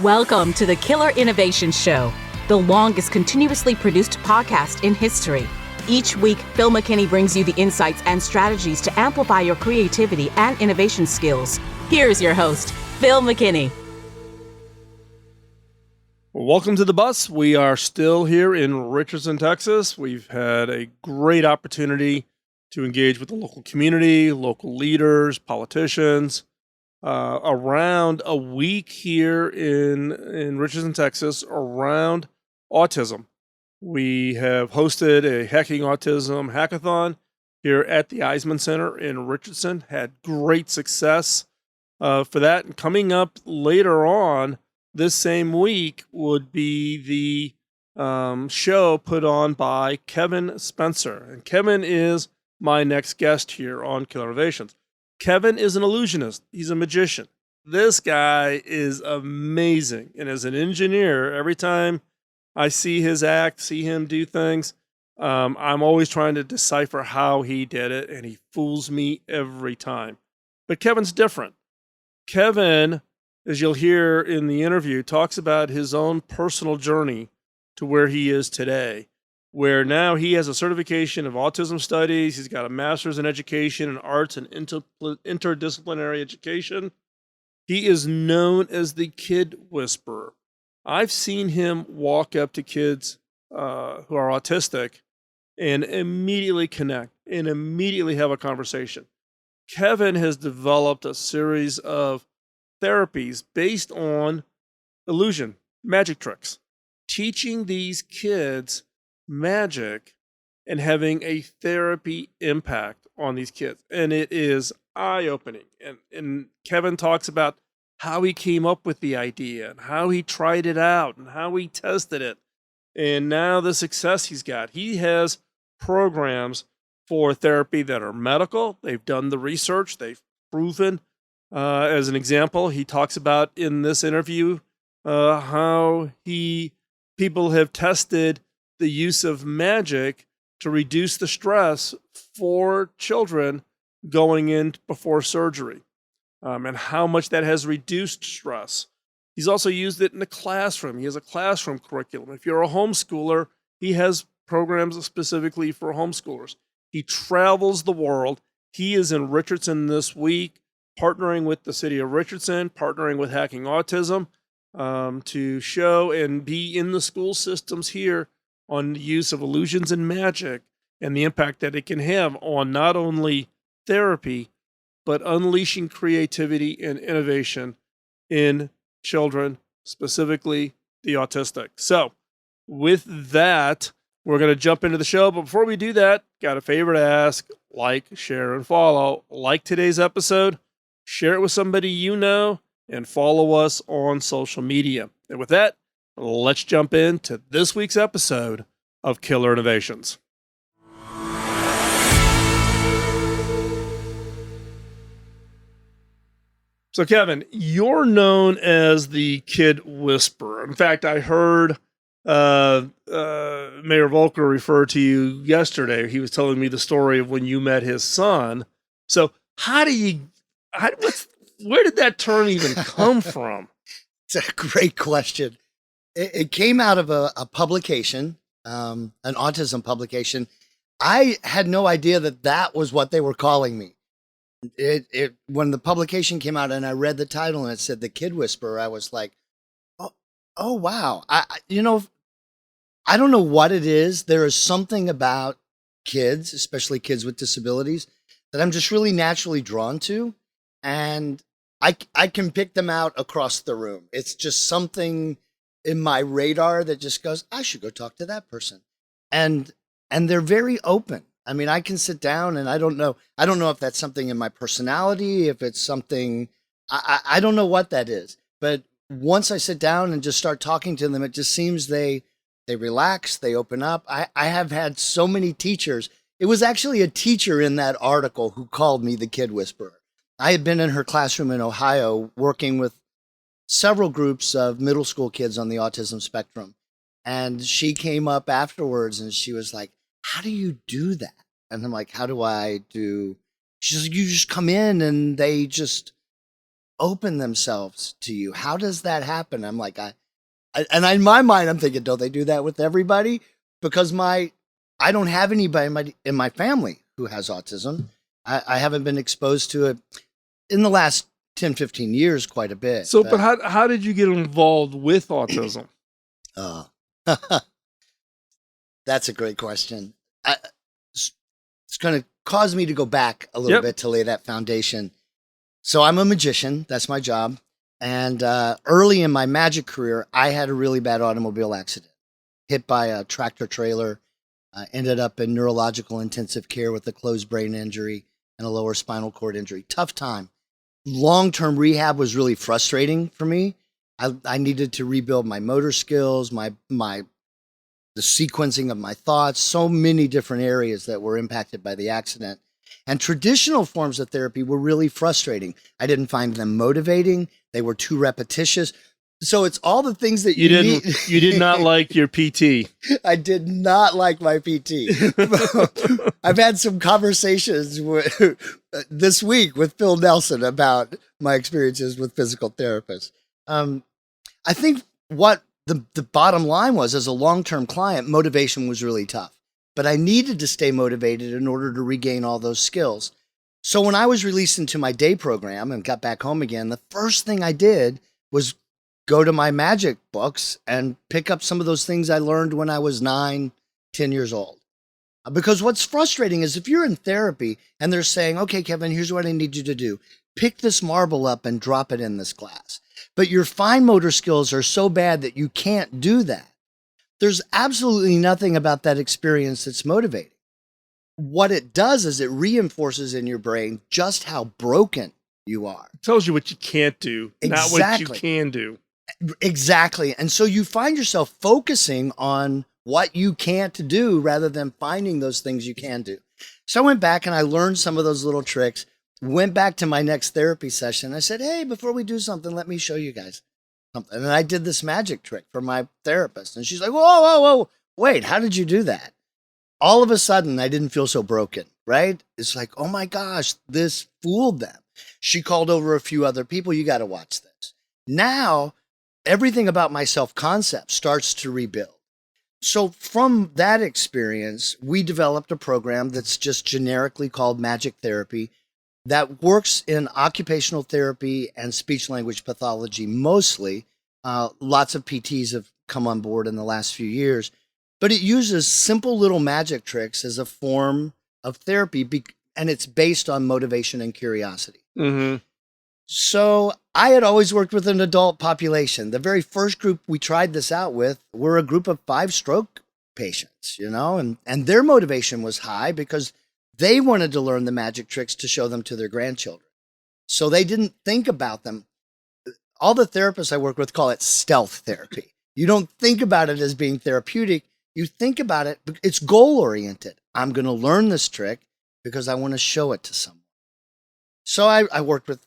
Welcome to the Killer Innovation Show, the longest continuously produced podcast in history. Each week, Phil McKinney brings you the insights and strategies to amplify your creativity and innovation skills. Here's your host, Phil McKinney. Welcome to the bus. We are still here in Richardson, Texas. We've had a great opportunity to engage with the local community, local leaders, politicians. Around a week here in Richardson, Texas, around autism. We have hosted a Hacking Autism Hackathon here at the Eisman Center in Richardson. Had great success for that. And coming up later on this same week would be the show put on by Kevin Spencer. And Kevin is my next guest here on Killer Innovations. Kevin is an illusionist. He's a magician. This guy is amazing. And as an engineer, every time I see his act, see him do things, I'm always trying to decipher how he did it, and he fools me every time. But Kevin's different. Kevin, as you'll hear in the interview, talks about his own personal journey to where he is today, where now he has a certification of autism studies. He's got a master's in education and arts and interdisciplinary education. He is known as the Kid Whisperer. I've seen him walk up to kids who are autistic and immediately connect and immediately have a conversation. Kevin has developed a series of therapies based on illusion, magic tricks, teaching these kids magic and having a therapy impact on these kids. And it is eye-opening. And Kevin talks about how he came up with the idea and how he tried it out and how he tested it. And now the success he's got. He has programs for therapy that are medical. They've done the research. They've proven. As an example, he talks about in this interview how people have tested the use of magic to reduce the stress for children going in before surgery, and how much that has reduced stress. He's also used it in the classroom. He has a classroom curriculum. If you're a homeschooler, he has programs specifically for homeschoolers. He travels the world. He is in Richardson this week, partnering with the city of Richardson, partnering with Hacking Autism to show and be in the school systems here on the use of illusions and magic and the impact that it can have on not only therapy, but unleashing creativity and innovation in children, specifically the autistic. So with that, we're going to jump into the show. But before we do that, got a favor to ask: like, share, and follow. Like today's episode, share it with somebody you know, and follow us on social media. And with that, let's jump into this week's episode of Killer Innovations. So, Kevin, you're known as the Kid Whisperer. In fact, I heard Mayor Volker refer to you yesterday. He was telling me the story of when you met his son. So, where did that term even come from? It's a great question. It came out of a publication, an autism publication. I had no idea that was what they were calling me. When the publication came out and I read the title and it said The Kid Whisperer, I was like, oh wow. I don't know what it is. There is something about kids, especially kids with disabilities, that I'm just really naturally drawn to. And I can pick them out across the room. It's just something in my radar that just goes, I should go talk to that person. And they're very open. I mean, I can sit down and I don't know if that's something in my personality, if it's something, I don't know what that is. But once I sit down and just start talking to them, it just seems they relax, they open up. I have had so many teachers. It was actually a teacher in that article who called me the Kid Whisperer. I had been in her classroom in Ohio working with several groups of middle school kids on the autism spectrum. And she came up afterwards and she was like, how do you do that? And I'm like, how do I do? She's like, you just come in and they just open themselves to you. How does that happen? I'm like, in my mind, I'm thinking, don't they do that with everybody? Because I don't have anybody in my family who has autism. I haven't been exposed to it in the last 10, 15 years quite a bit. So, but how did you get involved with autism? That's a great question. It's going to cause me to go back a little bit to lay that foundation. So I'm a magician. That's my job. And early in my magic career, I had a really bad automobile accident. Hit by a tractor trailer. Ended up in neurological intensive care with a closed brain injury and a lower spinal cord injury. Tough time. Long-term rehab was really frustrating for me. I needed to rebuild my motor skills, the sequencing of my thoughts, so many different areas that were impacted by the accident. And traditional forms of therapy were really frustrating. I didn't find them motivating. They were too repetitious. So it's all the things that you need. You did not like your PT. I did not like my PT. I've had some conversations this week with Phil Nelson about my experiences with physical therapists. I think what the bottom line was, as a long-term client, motivation was really tough. But I needed to stay motivated in order to regain all those skills. So when I was released into my day program and got back home again, the first thing I did was go to my magic books and pick up some of those things I learned when I was 9, 10 years old. Because what's frustrating is if you're in therapy and they're saying, okay, Kevin, here's what I need you to do. Pick this marble up and drop it in this glass. But your fine motor skills are so bad that you can't do that. There's absolutely nothing about that experience that's motivating. What it does is it reinforces in your brain just how broken you are. It tells you what you can't do, not what you can do. Exactly. And so you find yourself focusing on what you can't do rather than finding those things you can do. So I went back and I learned some of those little tricks, went back to my next therapy session. I said, hey, before we do something, let me show you guys something. And I did this magic trick for my therapist. And she's like, whoa, wait, how did you do that? All of a sudden, I didn't feel so broken, right? It's like, oh my gosh, this fooled them. She called over a few other people. You got to watch this. Now, everything about my self-concept starts to rebuild. So from that experience, we developed a program that's just generically called Magic Therapy that works in occupational therapy and speech-language pathology mostly. Lots of PTs have come on board in the last few years, but it uses simple little magic tricks as a form of therapy, and it's based on motivation and curiosity. Mm-hmm. So I had always worked with an adult population. The very first group we tried this out with were a group of 5 stroke patients, and their motivation was high because they wanted to learn the magic tricks to show them to their grandchildren. So they didn't think about them. All the therapists I work with call it stealth therapy. You don't think about it as being therapeutic. You think about it, it's goal-oriented. I'm going to learn this trick because I want to show it to someone. So I worked with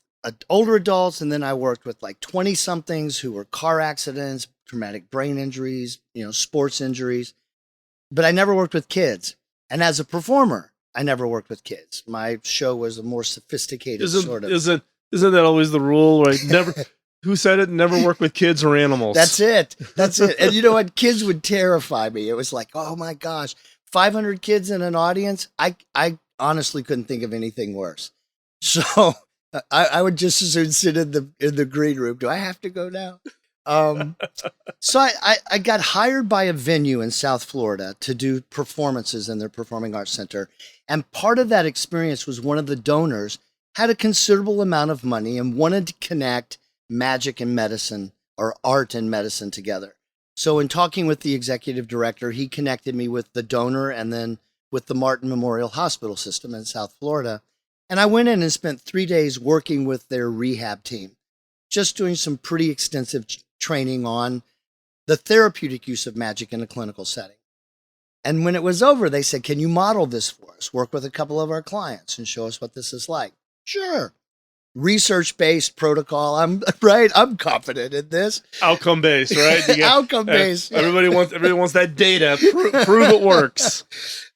older adults, and then I worked with like 20-somethings who were car accidents, traumatic brain injuries, sports injuries. But I never worked with kids. And as a performer, I never worked with kids. My show was a more sophisticated sort of. Isn't that always the rule, right? Never. Who said it? Never work with kids or animals. That's it. And you know what? Kids would terrify me. It was like, oh my gosh, 500 kids in an audience. I honestly couldn't think of anything worse. So I would just as soon sit in the green room. Do I have to go now? So I got hired by a venue in South Florida to do performances in their performing arts center. And part of that experience was one of the donors had a considerable amount of money and wanted to connect magic and medicine, or art and medicine, together. So in talking with the executive director, he connected me with the donor and then with the Martin Memorial Hospital System in South Florida. And I went in and spent 3 days working with their rehab team, just doing some pretty extensive training on the therapeutic use of magic in a clinical setting. And when it was over, they said, can you model this for us? Work with a couple of our clients and show us what this is like. Sure. Research-based protocol. I'm confident in this. Outcome-based, right? Outcome-based. Everybody wants that data. Prove it works.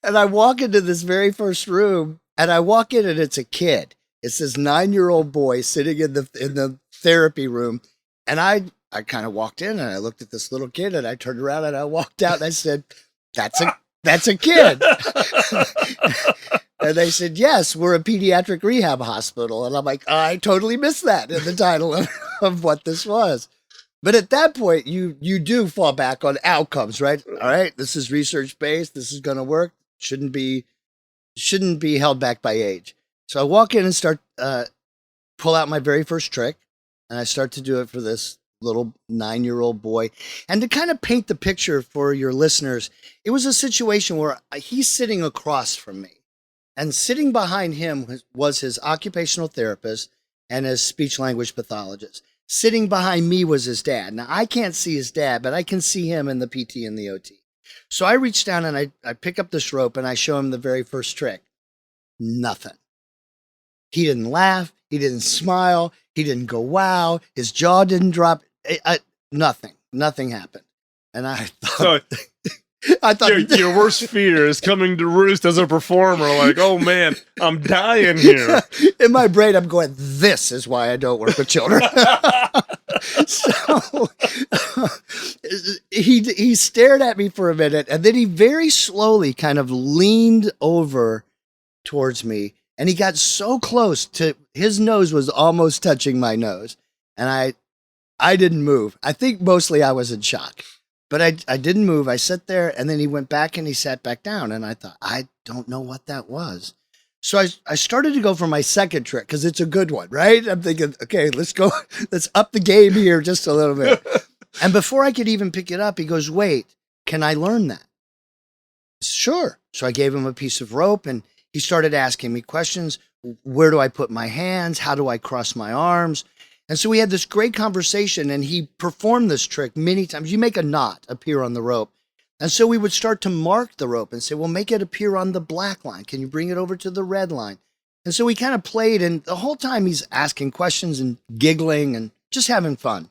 And I walk into this very first room, and I walk in, and it's a kid. It's this 9-year-old boy sitting in the therapy room. And I kind of walked in and I looked at this little kid and I turned around and I walked out and I said, that's a kid. And they said, yes, we're a pediatric rehab hospital. And I'm like, I totally missed that in the title of what this was. But at that point, you do fall back on outcomes, right? All right, this is research based. This is going to work. Shouldn't be held back by age. So I walk in and start pull out my very first trick, and I start to do it for this little 9-year-old boy. And to kind of paint the picture for your listeners, it was a situation where he's sitting across from me, and sitting behind him was his occupational therapist and his speech language pathologist. Sitting behind me was his dad. Now, I can't see his dad, but I can see him in the PT and the OT. So I reach down and I pick up this rope and I show him the very first trick. Nothing. He didn't laugh. He didn't smile. He didn't go, wow. His jaw didn't drop. Nothing. Nothing happened. And I thought... So, your worst fear is coming to roost as a performer. Like, oh man, I'm dying here. In my brain, I'm going, this is why I don't work with children. So he stared at me for a minute, and then he very slowly kind of leaned over towards me, and he got so close to his nose was almost touching my nose. And I didn't move. I think mostly I was in shock. But I didn't move. I sat there, and then he went back and he sat back down. And I thought, I don't know what that was. So I started to go for my second trick because it's a good one, right? I'm thinking, okay, let's go. Let's up the game here just a little bit. And before I could even pick it up, he goes, wait, can I learn that? Sure. So I gave him a piece of rope, and he started asking me questions. Where do I put my hands? How do I cross my arms? And so we had this great conversation, and he performed this trick many times. You make a knot appear on the rope. And so we would start to mark the rope and say, well, make it appear on the black line. Can you bring it over to the red line? And so we kind of played, and the whole time he's asking questions and giggling and just having fun.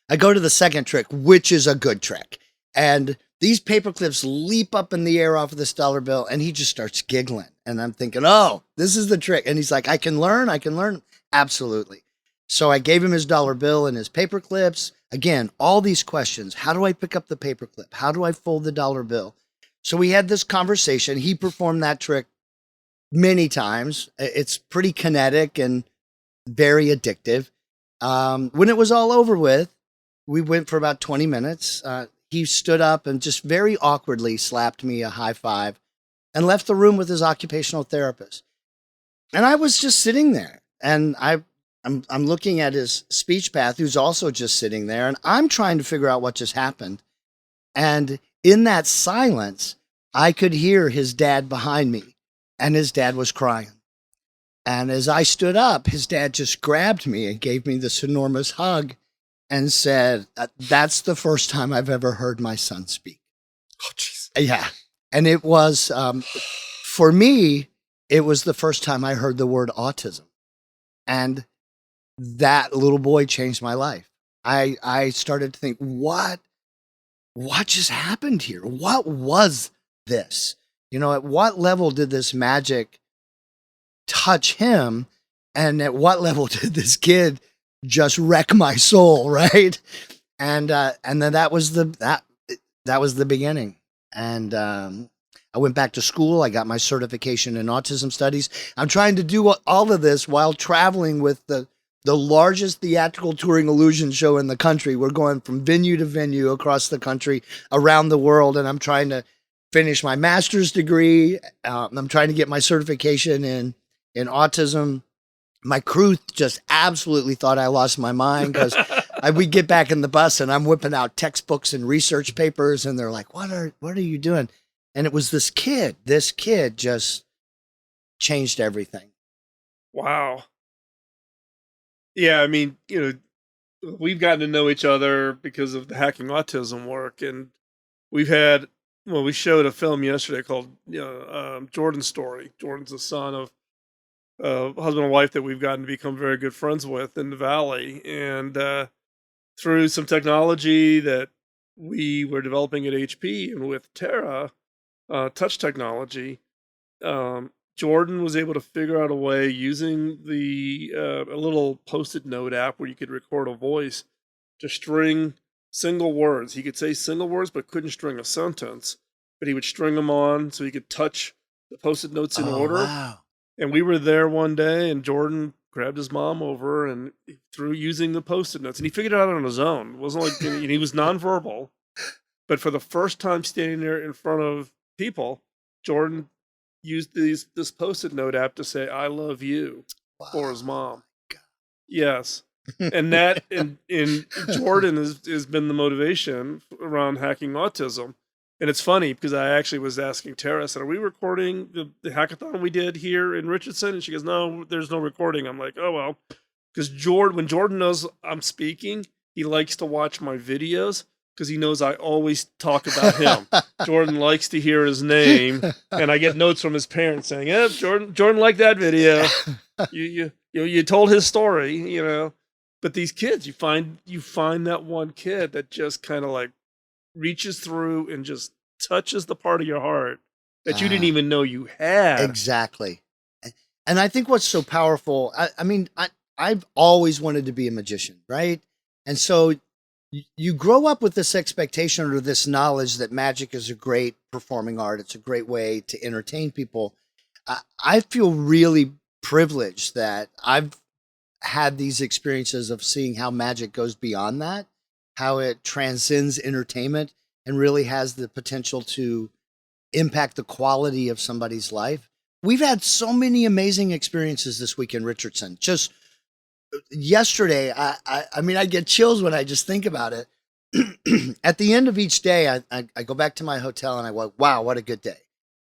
I go to the second trick, which is a good trick. And these paper clips leap up in the air off of this dollar bill, and he just starts giggling. And I'm thinking, oh, this is the trick. And he's like, I can learn. Absolutely. So I gave him his dollar bill and his paper clips. Again, all these questions. How do I pick up the paper clip? How do I fold the dollar bill? So we had this conversation. He performed that trick many times. It's pretty kinetic and very addictive. When it was all over with, we went for about 20 minutes. He stood up and just very awkwardly slapped me a high five and left the room with his occupational therapist. And I was just sitting there, and I'm looking at his speech path, who's also just sitting there, and I'm trying to figure out what just happened. And in that silence, I could hear his dad behind me, and his dad was crying. And as I stood up, his dad just grabbed me and gave me this enormous hug and said, that's the first time I've ever heard my son speak. Oh, jeez. Yeah. And it was, for me, it was the first time I heard the word autism. And that little boy changed my life. I started to think, what just happened here? What was this? You know, at what level did this magic touch him? And at what level did this kid just wreck my soul, right? And then that was the beginning. And I went back to school. I got my certification in autism studies. I'm trying to do all of this while traveling with the largest theatrical touring illusion show in the country. We're going from venue to venue across the country, around the world, and I'm trying to finish my master's degree. I'm trying to get my certification in autism. My crew just absolutely thought I lost my mind because we get back in the bus and I'm whipping out textbooks and research papers, and they're like, what are you doing? And it was this kid just changed everything. Wow. Yeah, I mean, we've gotten to know each other because of the Hacking Autism work, and we showed a film yesterday called Jordan's Story. Jordan's the son of a husband and wife that we've gotten to become very good friends with in the Valley, and through some technology that we were developing at HP and with Terra, touch technology, Jordan was able to figure out a way using the a little post-it note app where you could record a voice to string single words. He could say single words, but couldn't string a sentence. But he would string them on so he could touch the post-it notes in Oh, order. wow. And we were there one day, and Jordan grabbed his mom over and through using the post-it notes, and he figured it out on his own. It wasn't like he was nonverbal, but for the first time standing there in front of people, Jordan used this post-it note app to say "I love you" for his mom. Yes, and that in Jordan has been the motivation around hacking autism. And it's funny because I actually was asking Tara, I said, are we recording the hackathon we did here in Richardson? And she goes, no, there's no recording. I'm like, oh, well, because when Jordan knows I'm speaking, he likes to watch my videos because he knows I always talk about him. Jordan likes to hear his name, and I get notes from his parents saying, "Yeah, Jordan liked that video. You told his story, you know." But these kids, you find that one kid that just kind of like reaches through and just touches the part of your heart that you didn't even know you had. Exactly. And I think what's so powerful, I mean, I've always wanted to be a magician, right? And so you grow up with this expectation or this knowledge that magic is a great performing art. It's a great way to entertain people. I feel really privileged that I've had these experiences of seeing how magic goes beyond that, how it transcends entertainment and really has the potential to impact the quality of somebody's life. We've had so many amazing experiences this week in Richardson. Just yesterday, I mean, I get chills when I just think about it. At the end of each day, I go back to my hotel and I go, wow, what a good day.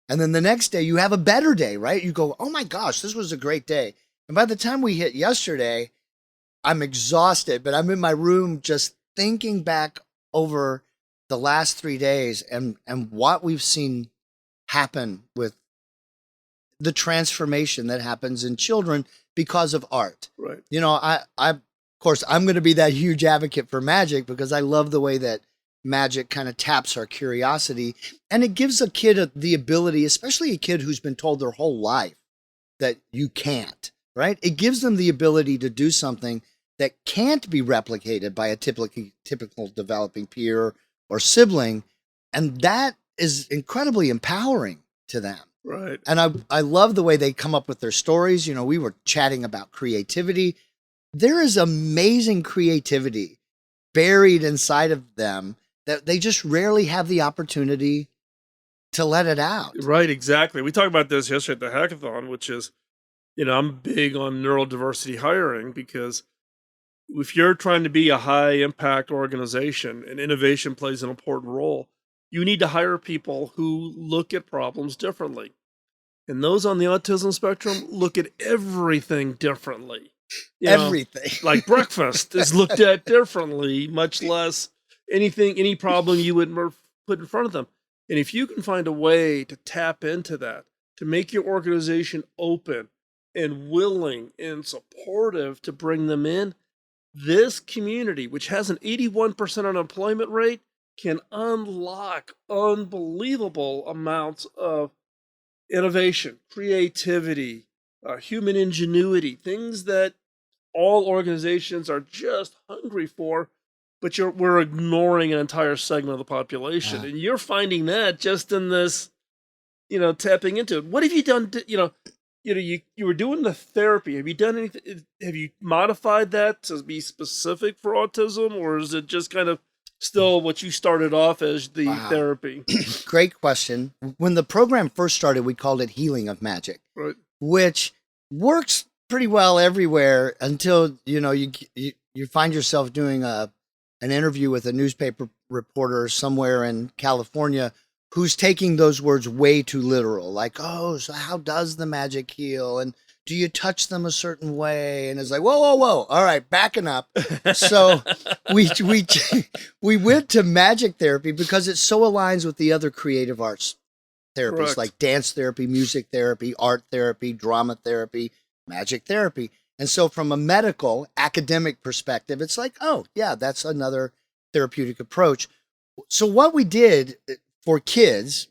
And then the next day you have a better day, right? You go, oh my gosh, this was a great day. And by the time we hit yesterday, I'm exhausted, but I'm in my room just thinking back over the last 3 days and what we've seen happen with the transformation that happens in children because of art. Right. You know, I of course, I'm going to be that huge advocate for magic because I love the way that magic kind of taps our curiosity, and it gives a kid the ability, especially a kid who's been told their whole life that you can't, right? It gives them the ability to do something that can't be replicated by a typical developing peer or sibling, and that is incredibly empowering to them. Right. And I love the way they come up with their stories. You know, we were chatting about creativity. There is amazing creativity buried inside of them that they just rarely have the opportunity to let it out. Right, exactly. We talked about this yesterday at the hackathon, which is, you know, I'm big on neurodiversity hiring because if you're trying to be a high impact organization and innovation plays an important role, you need to hire people who look at problems differently. And those on the autism spectrum look at everything differently. You know, Everything. like breakfast is looked at differently, much less any problem you would put in front of them. And if you can find a way to tap into that, to make your organization open and willing and supportive to bring them in, this community, which has an 81% unemployment rate, can unlock unbelievable amounts of innovation, creativity, human ingenuity, things that all organizations are just hungry for, but we're ignoring an entire segment of the population. Yeah. And you're finding that just in this, you know, tapping into it. What have you done? You were doing the therapy. Have you done anything? Have you modified that to be specific for autism, or is it just kind of still what you started off as the therapy? Great question. When the program first started, we called it Healing of Magic, Right. which works pretty well everywhere until, you know, you find yourself doing an interview with a newspaper reporter somewhere in California who's taking those words way too literal. Like, oh, so how does the magic heal? And do you touch them a certain way? And it's like, whoa, whoa, whoa. All right, backing up. So we went to magic therapy because it so aligns with the other creative arts therapies. Correct. Like dance therapy, music therapy, art therapy, drama therapy, magic therapy. And so from a medical academic perspective, it's like, oh yeah, that's another therapeutic approach. So what we did for kids,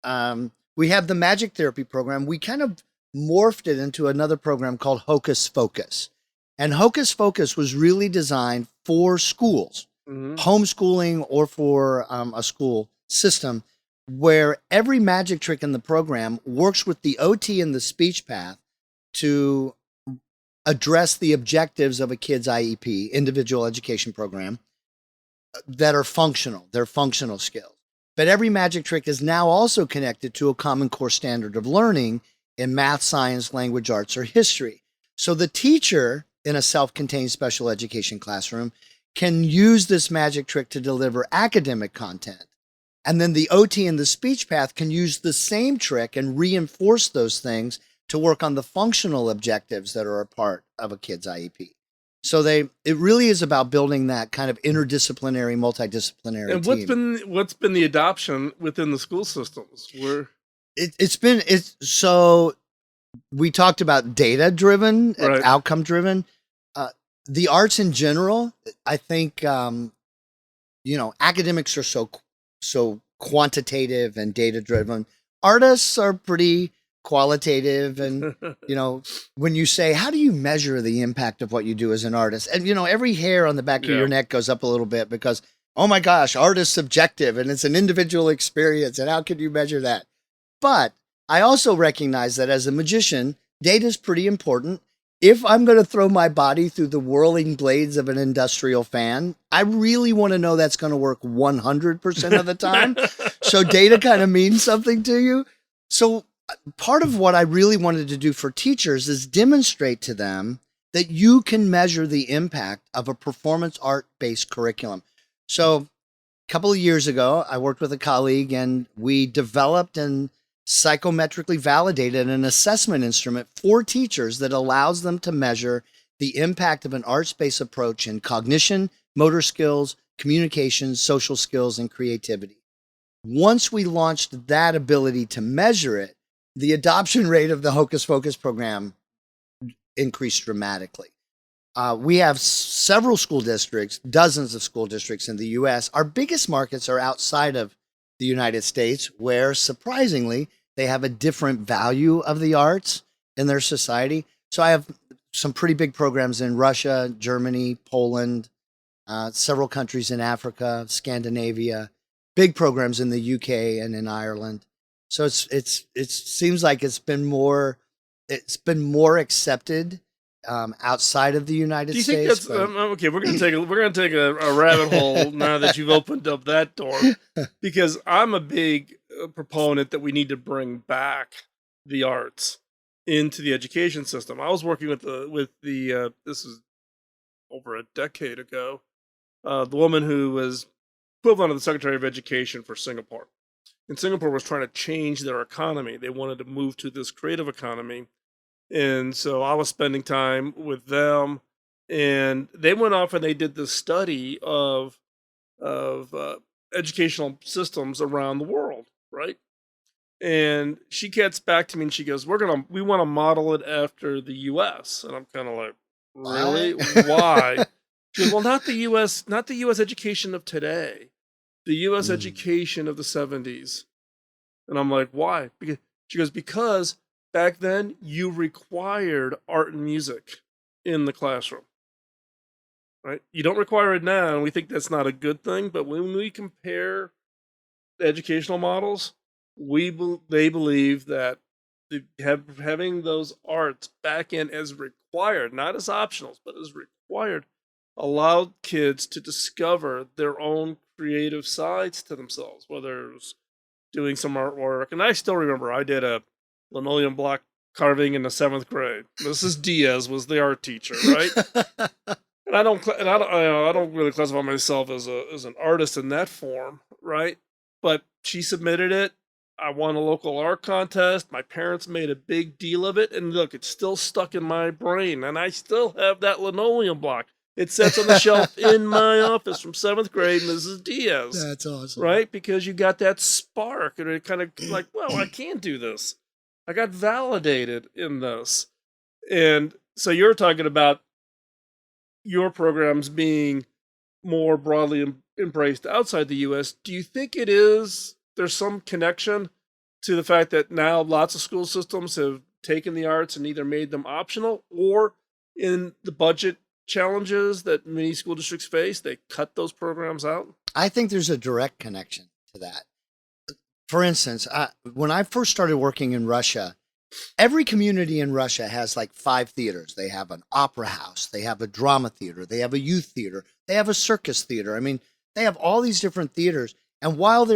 we have the magic therapy program. We kind of morphed it into another program called Hocus Focus. And Hocus Focus was really designed for schools, homeschooling or for a school system, where every magic trick in the program works with the OT and the speech path to address the objectives of a kid's IEP, individual education program, that are functional. They're functional skills. But every magic trick is now also connected to a common core standard of learning in math, science, language arts, or history. So the teacher in a self-contained special education classroom can use this magic trick to deliver academic content. And then the OT and the speech path can use the same trick and reinforce those things to work on the functional objectives that are a part of a kid's IEP. So it really is about building that kind of interdisciplinary, multidisciplinary and team. What's been the adoption within the school systems? So we talked about data driven, Right. outcome driven. The arts in general, I think, academics are so quantitative and data driven. Artists are pretty qualitative, and when you say, how do you measure the impact of what you do as an artist, and every hair on the back of your neck goes up a little bit, because oh my gosh, art is subjective and it's an individual experience, and how can you measure that? But I also recognize that as a magician, data is pretty important. If I'm going to throw my body through the whirling blades of an industrial fan, I really want to know that's going to work 100% of the time. So data kind of means something to you. So part of what I really wanted to do for teachers is demonstrate to them that you can measure the impact of a performance art-based curriculum. So a couple of years ago, I worked with a colleague and we developed and psychometrically validated an assessment instrument for teachers that allows them to measure the impact of an arts-based approach in cognition, motor skills, communication, social skills, and creativity. Once we launched that ability to measure it, the adoption rate of the Hocus Focus program increased dramatically. We have several school districts, dozens of school districts in the U.S. Our biggest markets are outside of the United States, where surprisingly, they have a different value of the arts in their society. So I have some pretty big programs in Russia, Germany, Poland, several countries in Africa, Scandinavia, big programs in the UK and in Ireland. So it seems like it's been more accepted outside of the United Do you States. think that's okay? We're gonna take a rabbit hole now that you've opened up that door, because I'm a big proponent that we need to bring back the arts into the education system. I was working with the this is over a decade ago, the woman who was equivalent of the Secretary of Education for Singapore. And Singapore was trying to change their economy. They wanted to move to this creative economy. And so I was spending time with them, and they went off and they did this study of educational systems around the world, right? And she gets back to me and she goes, we want to model it after the US. And I'm kind of like, really? Why? She goes, well, not the US education of today, the US education of the 70s. And I'm like, why? She goes, because back then you required art and music in the classroom, right? You don't require it now, and we think that's not a good thing. But when we compare the educational models, they believe that having those arts back in as required, not as optionals, but as required, allowed kids to discover their own creative sides to themselves, whether it was doing some artwork. And I still remember I did a linoleum block carving in the 7th grade. Mrs. Diaz was the art teacher, right? And I don't really classify myself as an artist in that form, right? But she submitted it. I won a local art contest. My parents made a big deal of it, and look, it's still stuck in my brain, and I still have that linoleum block. It sits on the shelf in my office from 7th grade, Mrs. Diaz. That's awesome. Right? Because you got that spark, and it kind of like, well, I can do this. I got validated in this. And so you're talking about your programs being more broadly embraced outside the U.S. Do you think there's some connection to the fact that now lots of school systems have taken the arts and either made them optional, or in the budget challenges that many school districts face, they cut those programs out? I think there's a direct connection to that. For instance, when I first started working in Russia, every community in Russia has like 5 theaters. They have an opera house, they have a drama theater, they have a youth theater, they have a circus theater. I mean, they have all these different theaters. And while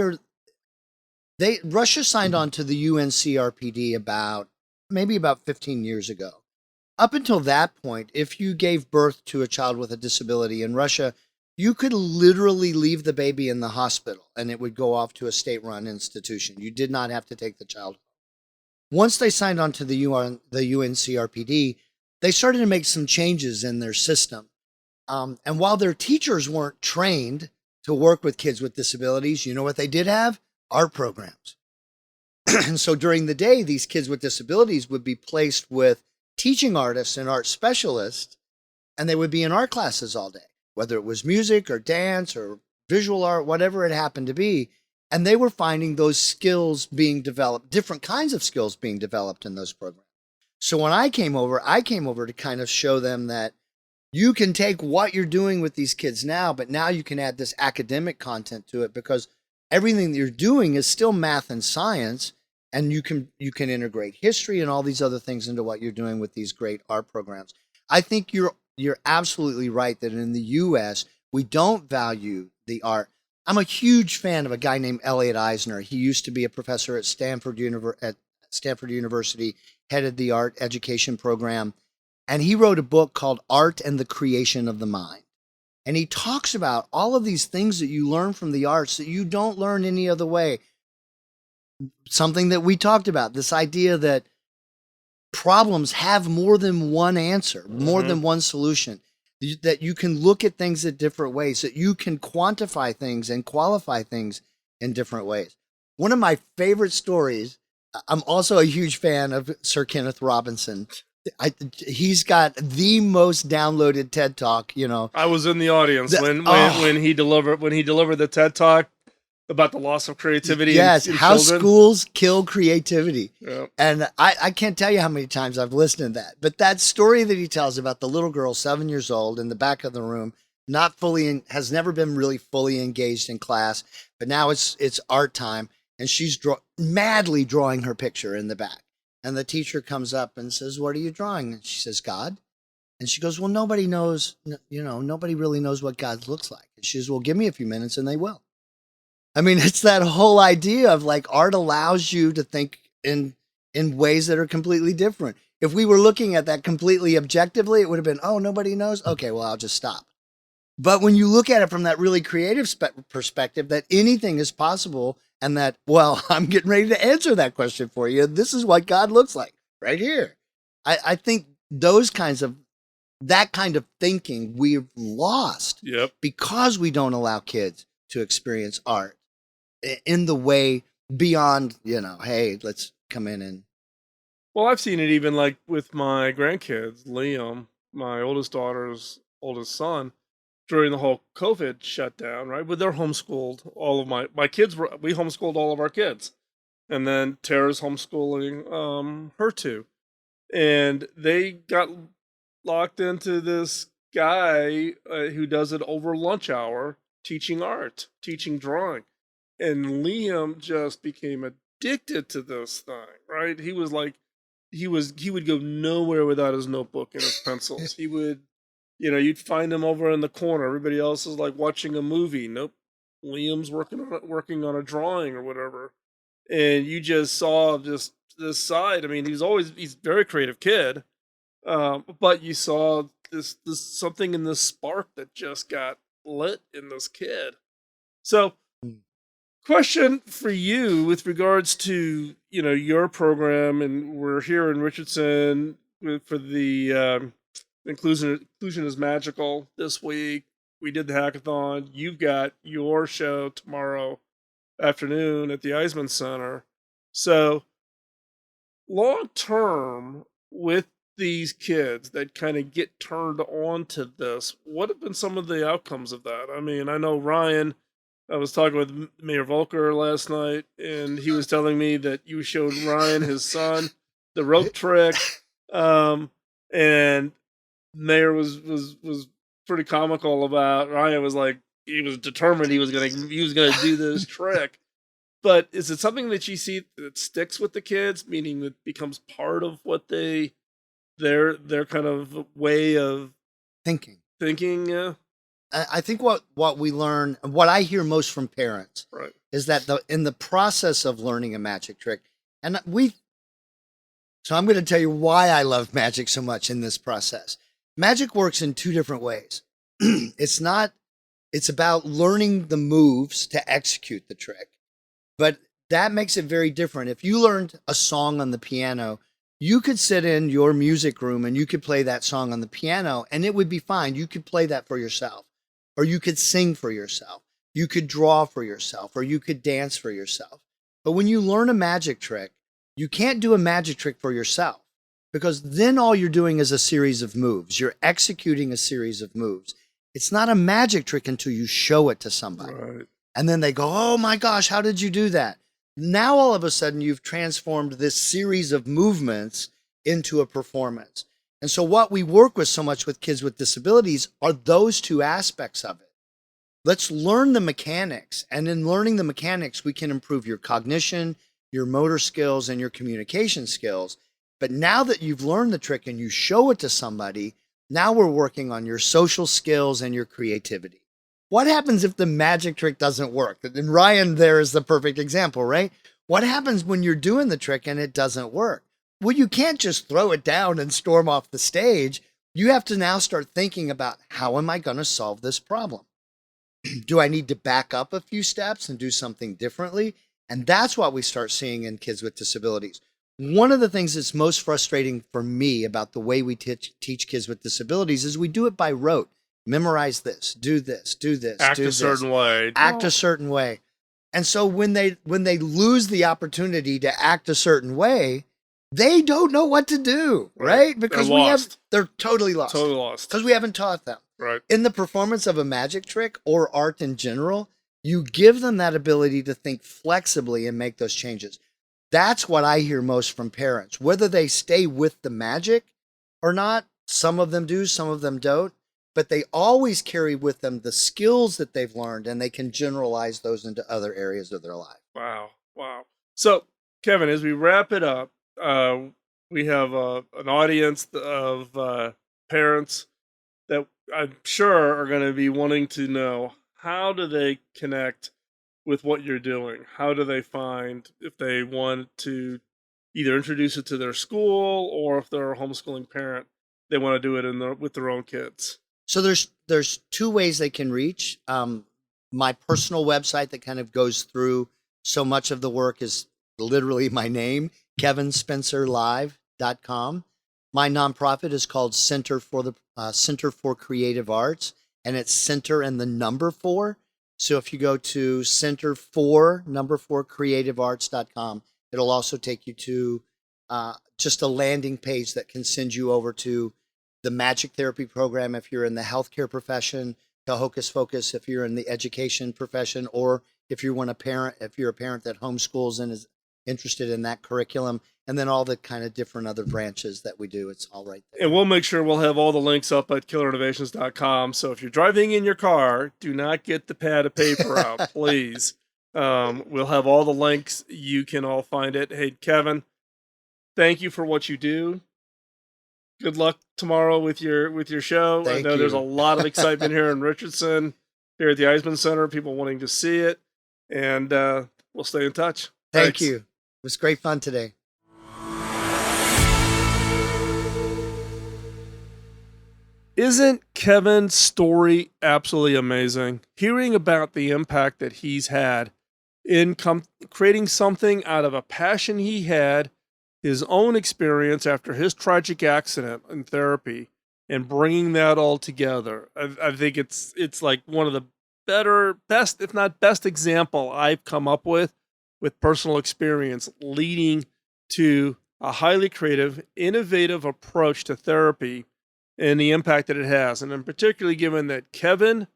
Russia signed on to the UNCRPD about 15 years ago. Up until that point, if you gave birth to a child with a disability in Russia, you could literally leave the baby in the hospital and it would go off to a state-run institution. You did not have to take the child. Once they signed on to the UNCRPD, they started to make some changes in their system. And while their teachers weren't trained to work with kids with disabilities, you know what they did have? Art programs. And so during the day, these kids with disabilities would be placed with teaching artists and art specialists, and they would be in art classes all day, whether it was music or dance or visual art, whatever it happened to be. And they were finding those skills being developed, different kinds of skills being developed in those programs. So when I came over to kind of show them that you can take what you're doing with these kids now, but now you can add this academic content to it, because everything that you're doing is still math and science, and you can integrate history and all these other things into what you're doing with these great art programs. I think you're absolutely right that in the U.S. we don't value the art. I'm a huge fan of a guy named Elliot Eisner. He used to be a professor at Stanford University, headed the art education program, and he wrote a book called Art and the Creation of the Mind. And he talks about all of these things that you learn from the arts that you don't learn any other way. Something that we talked about, this idea that problems have more than one answer, more than one solution, that you can look at things in different ways, that you can quantify things and qualify things in different ways. One of my favorite stories, I'm also a huge fan of Sir Kenneth Robinson. He's got the most downloaded TED Talk, you know. I was in the audience when he delivered the TED Talk about the loss of creativity. Yes, in how children. Schools kill creativity. Yep. And I can't tell you how many times I've listened to that. But that story that he tells about the little girl, 7 years old, in the back of the room, has never been really fully engaged in class, but now it's art time, and she's madly drawing her picture in the back. And the teacher comes up and says, "What are you drawing?" And she says, "God." And she goes, "Well, nobody knows, nobody really knows what God looks like." And she says, "Well, give me a few minutes and they will." I mean, it's that whole idea of like art allows you to think in ways that are completely different. If we were looking at that completely objectively, it would have been, oh, nobody knows. Okay, well, I'll just stop. But when you look at it from that really creative perspective, that anything is possible, and that, well, I'm getting ready to answer that question for you. This is what God looks like right here. I think that kind of thinking we've lost because we don't allow kids to experience art in the way beyond, hey, let's come in and. Well, I've seen it even like with my grandkids, Liam, my oldest daughter's oldest son, during the whole COVID shutdown, right? But they're homeschooled. All of my kids we homeschooled all of our kids. And then Tara's homeschooling her two. And they got locked into this guy who does it over lunch hour, teaching art, teaching drawing. And Liam just became addicted to this thing, right? He was like, he would go nowhere without his notebook and his pencils. He would, you'd find him over in the corner. Everybody else is like watching a movie. Nope. Liam's working on a drawing or whatever. And you just saw just this side. I mean, he's a very creative kid. But you saw this something in this spark that just got lit in this kid. So, question for you with regards to your program, and we're here in Richardson for the Inclusion is Magical this week. We did the hackathon. You've got your show tomorrow afternoon at the Eisman Center. So, long term with these kids that kind of get turned on to this, what have been some of the outcomes of that? I mean, I know Ryan. I was talking with Mayor Volker last night, and he was telling me that you showed Ryan, his son, the rope trick, and Mayor was pretty comical about. Ryan was like, he was determined he was gonna do this trick. But is it something that you see that sticks with the kids, meaning that becomes part of what their kind of way of Thinking. thinking? I think what we learn, what I hear most from parents, Right. is that in the process of learning a magic trick, and so I'm going to tell you why I love magic so much in this process. Magic works in two different ways. It's about learning the moves to execute the trick, but that makes it very different. If you learned a song on the piano, you could sit in your music room and you could play that song on the piano and it would be fine. You could play that for yourself, or you could sing for yourself. You could draw for yourself, or you could dance for yourself. But when you learn a magic trick, you can't do a magic trick for yourself, because then all you're doing is a series of moves. You're executing a series of moves. It's not a magic trick until you show it to somebody. Right. And then they go, oh my gosh, how did you do that? Now all of a sudden you've transformed this series of movements into a performance. And so what we work with so much with kids with disabilities are those two aspects of it. Let's learn the mechanics. And in learning the mechanics, we can improve your cognition, your motor skills, and your communication skills. But now that you've learned the trick and you show it to somebody, now we're working on your social skills and your creativity. What happens if the magic trick doesn't work? And Ryan there is the perfect example, right? What happens when you're doing the trick and it doesn't work? Well, you can't just throw it down and storm off the stage. You have to now start thinking about, how am I going to solve this problem? Do I need to back up a few steps and do something differently? And that's what we start seeing in kids with disabilities. One of the things that's most frustrating for me about the way we teach kids with disabilities is we do it by rote. Memorize this, do this, do this, Act do a this. certain way. Act a certain way. And so when they lose the opportunity to act a certain way, they don't know what to do, right? Because they're totally lost. Totally lost. Because we haven't taught them. Right. In the performance of a magic trick or art in general, you give them that ability to think flexibly and make those changes. That's what I hear most from parents. Whether they stay with the magic or not, some of them do, some of them don't, but they always carry with them the skills that they've learned, and they can generalize those into other areas of their life. Wow. So, Kevin, as we wrap it up, we have an audience of parents that I'm sure are going to be wanting to know, how do they connect with what you're doing? How do they find, if they want to either introduce it to their school, or if they're a homeschooling parent, they want to do it with their own kids? So there's two ways they can reach. My personal website that kind of goes through so much of the work is literally my name, kevinspencerlive.com. My nonprofit is called Center for Creative Arts, and it's center and the number 4. So if you go to center4creativearts.com, it'll also take you to just a landing page that can send you over to the magic therapy program if you're in the healthcare profession, to Hocus Focus if you're in the education profession, or if you're a parent that homeschools and is interested in that curriculum, and then all the kind of different other branches that we do. It's all right there. And we'll make sure we'll have all the links up at killerinnovations.com. So if you're driving in your car, do not get the pad of paper out, please. We'll have all the links. You can all find it. Hey, Kevin, thank you for what you do. Good luck tomorrow with your show. I know there's a lot of excitement here in Richardson, here at the Eisman Center, people wanting to see it, and we'll stay in touch. Thank you. It was great fun today. Isn't Kevin's story absolutely amazing? Hearing about the impact that he's had in creating something out of a passion he had, his own experience after his tragic accident in therapy, and bringing that all together. I think it's like one of the best, if not best example I've come up with personal experience leading to a highly creative, innovative approach to therapy and the impact that it has. And I'm particularly given that Kevin,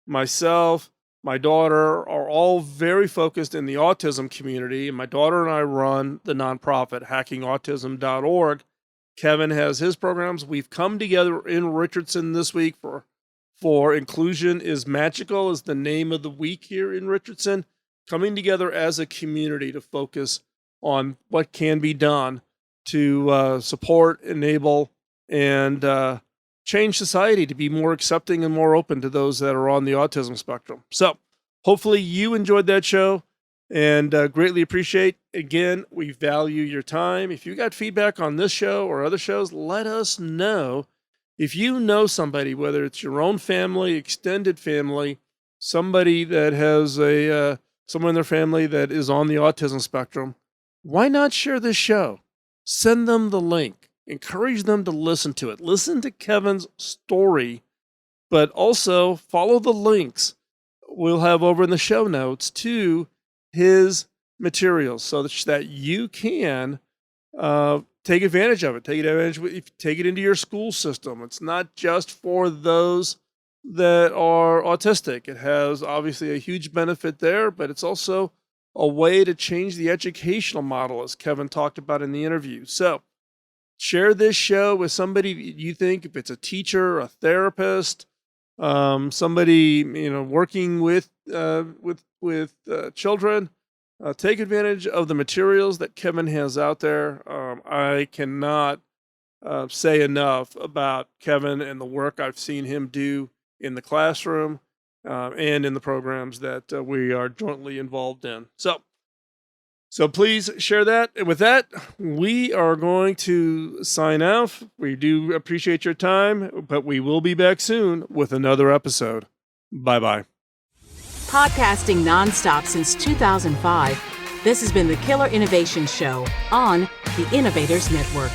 myself, my daughter are all very focused in the autism community. And my daughter and I run the nonprofit hackingautism.org. Kevin has his programs. We've come together in Richardson this week for Inclusion is Magical is the name of the week here in Richardson, coming together as a community to focus on what can be done to support, enable, and change society to be more accepting and more open to those that are on the autism spectrum. So hopefully you enjoyed that show and greatly appreciate. Again, we value your time. If you got feedback on this show or other shows, let us know. If you know somebody, whether it's your own family, extended family, somebody that has someone in their family that is on the autism spectrum, why not share this show? Send them the link. Encourage them to listen to it. Listen to Kevin's story, but also follow the links we'll have over in the show notes to his materials so that you can take advantage of it. Take it into your school system. It's not just for those that are autistic. It has obviously a huge benefit there, but it's also a way to change the educational model, as Kevin talked about in the interview. So share this show with somebody you think, if it's a teacher, a therapist, somebody working with children. Take advantage of the materials that Kevin has out there. I cannot say enough about Kevin and the work I've seen him do in the classroom and in the programs that we are jointly involved in. So please share that. And with that, we are going to sign off. We do appreciate your time, but we will be back soon with another episode. Bye-bye. Podcasting nonstop since 2005, this has been the Killer Innovation Show on the Innovators Network.